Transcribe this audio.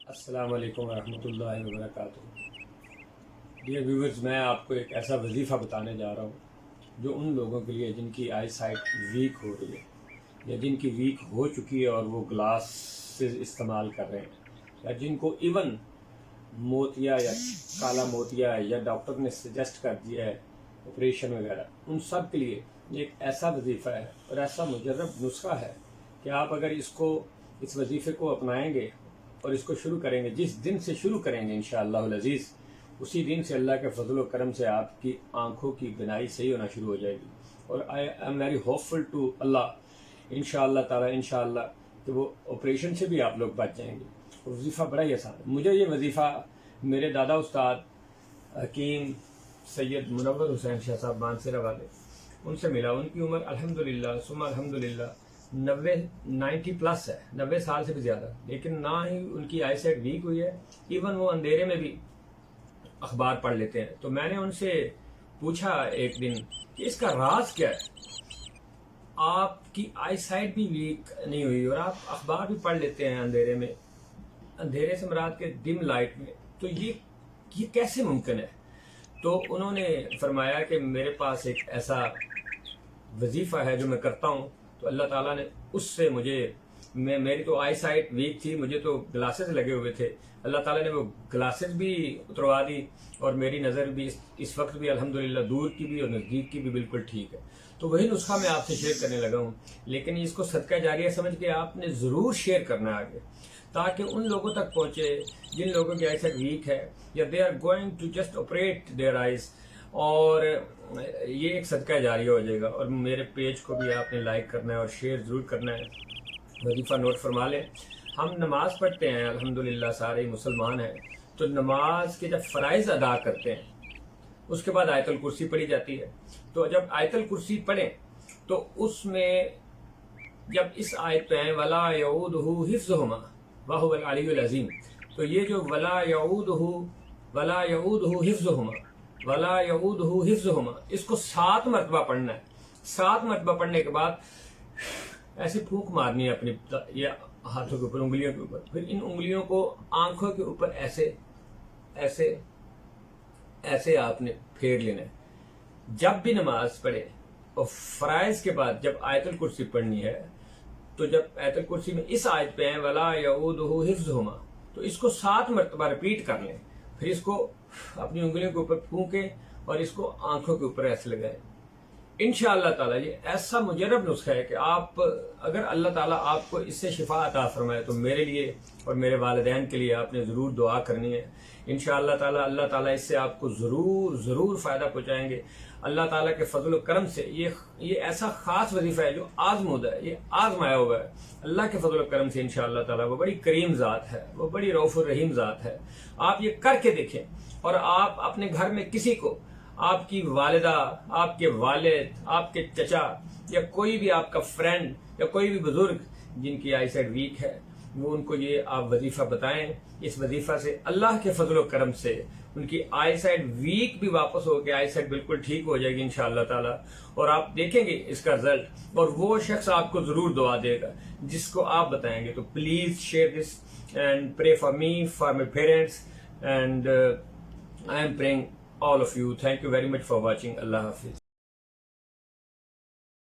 السلام علیکم ورحمۃ اللہ وبرکاتہ۔ ڈیئر ویورز، میں آپ کو ایک ایسا وظیفہ بتانے جا رہا ہوں جو ان لوگوں کے لیے جن کی آئی سائٹ ویک ہو رہی ہے یا جن کی ویک ہو چکی ہے اور وہ گلاسز استعمال کر رہے ہیں، یا جن کو ایون موتیا یا کالا موتیا یا ڈاکٹر نے سجیسٹ کر دیا ہے آپریشن وغیرہ، ان سب کے لیے یہ ایک ایسا وظیفہ ہے اور ایسا مجرب نسخہ ہے کہ آپ اگر اس وظیفے کو اپنائیں گے اور اس کو شروع کریں گے، جس دن سے شروع کریں گے انشاءاللہ العزیز، اسی دن سے اللہ کے فضل و کرم سے آپ کی آنکھوں کی بینائی صحیح ہونا شروع ہو جائے گی۔ اور I am very hopeful to اللہ انشاءاللہ تعالی انشاءاللہ کہ وہ آپریشن سے بھی آپ لوگ بچ جائیں گے۔ وظیفہ بڑا ہی آسان ہے۔ مجھے یہ وظیفہ میرے دادا استاد حکیم سید منور حسین شاہ صاحب مانسرہ والے ان سے ملا۔ ان کی عمر الحمدللہ ثم الحمدللہ 90 پلس ہے، 90 سال سے بھی زیادہ، لیکن نہ ہی ان کی آئی سائٹ ویک ہوئی ہے، ایون وہ اندھیرے میں بھی اخبار پڑھ لیتے ہیں۔ تو میں نے ان سے پوچھا ایک دن کہ اس کا راز کیا ہے، آپ کی آئی سائٹ بھی ویک نہیں ہوئی اور آپ اخبار بھی پڑھ لیتے ہیں اندھیرے میں، اندھیرے سے مراد کے ڈم لائٹ میں، تو یہ کیسے ممکن ہے؟ تو انہوں نے فرمایا کہ میرے پاس ایک ایسا وظیفہ ہے جو میں کرتا ہوں، تو اللہ تعالیٰ نے اس سے میری تو آئی سائٹ ویک تھی، مجھے تو گلاسز لگے ہوئے تھے، اللہ تعالیٰ نے وہ گلاسز بھی اتروا دی اور میری نظر بھی اس وقت بھی الحمدللہ دور کی بھی اور نزدیک کی بھی بالکل ٹھیک ہے۔ تو وہی نسخہ میں آپ سے شیئر کرنے لگا ہوں، لیکن اس کو صدقہ جاریہ سمجھ کے آپ نے ضرور شیئر کرنا ہے آگے، تاکہ ان لوگوں تک پہنچے جن لوگوں کی آئی سائٹ ویک ہے یا they are going to just operate their eyes, اور یہ ایک صدقہ جاریہ ہو جائے گا۔ اور میرے پیج کو بھی آپ نے لائک کرنا ہے اور شیئر ضرور کرنا ہے۔ وظیفہ نوٹ فرما لیں، ہم نماز پڑھتے ہیں الحمدللہ، سارے مسلمان ہیں، تو نماز کے جب فرائض ادا کرتے ہیں اس کے بعد آیت الکرسی پڑھی جاتی ہے۔ تو جب آیت الکرسی پڑھیں تو اس میں جب اس آیت پہ ہیں وَلَا يَعُودُهُ حِفْظُهُمَا وَهُوَ الْعَلِيُّ الْعَظِيمُ، تو یہ جو وَلَا يَعُودُهُ حِفْظُهُمَا وَلَا يَعُودُهُ حِفْظُهُمَا، اس کو 7 مرتبہ پڑھنا ہے۔ 7 مرتبہ پڑھنے کے بعد ایسے پھونک مارنی ہے اپنی ہاتھوں کے اوپر، انگلیوں کے اوپر، پھر ان انگلیوں کو آنکھوں کے اوپر ایسے ایسے ایسے آپ نے پھیر لینا ہے۔ جب بھی نماز پڑھے اور فرائض کے بعد جب آیت الکرسی پڑھنی ہے، تو جب آیت الکرسی میں اس آیت پہ ہیں وَلَا يَعُودُهُ حِفْظُهُمَا، تو اس کو 7 مرتبہ ریپیٹ کر لیں، پھر اس کو اپنی انگلیوں کے اوپر پھونکیں اور اس کو آنکھوں کے اوپر ایسے لگائیں۔ انشاءاللہ تعالیٰ یہ ایسا مجرب نسخہ ہے کہ آپ اگر اللہ تعالیٰ آپ کو اس سے شفا عطا فرمائے تو میرے لیے اور میرے والدین کے لیے آپ نے ضرور دعا کرنی ہے۔ انشاءاللہ تعالیٰ اللہ تعالیٰ اس سے آپ کو ضرور فائدہ پہنچائیں گے۔ اللہ تعالیٰ کے فضل و کرم سے یہ ایسا خاص وظیفہ ہے جو آزمودہ ہے، یہ آزمایا ہوا ہے اللہ کے فضل و کرم سے انشاءاللہ تعالیٰ۔ وہ بڑی کریم ذات ہے، وہ بڑی رؤوف الرحیم ذات ہے۔ آپ یہ کر کے دیکھیں اور آپ اپنے گھر میں کسی کو، آپ کی والدہ، آپ کے والد، آپ کے چچا یا کوئی بھی آپ کا فرینڈ یا کوئی بھی بزرگ جن کی آئی سائٹ ویک ہے، وہ ان کو یہ آپ وظیفہ بتائیں۔ اس وظیفہ سے اللہ کے فضل و کرم سے ان کی آئی سائٹ ویک بھی واپس ہو کے آئی سائٹ بالکل ٹھیک ہو جائے گی انشاءاللہ تعالیٰ، اور آپ دیکھیں گے اس کا رزلٹ، اور وہ شخص آپ کو ضرور دعا دے گا جس کو آپ بتائیں گے۔ تو please share this and pray for me, for my parents, and I am praying all of you. Thank you very much for watching. Allah Hafiz.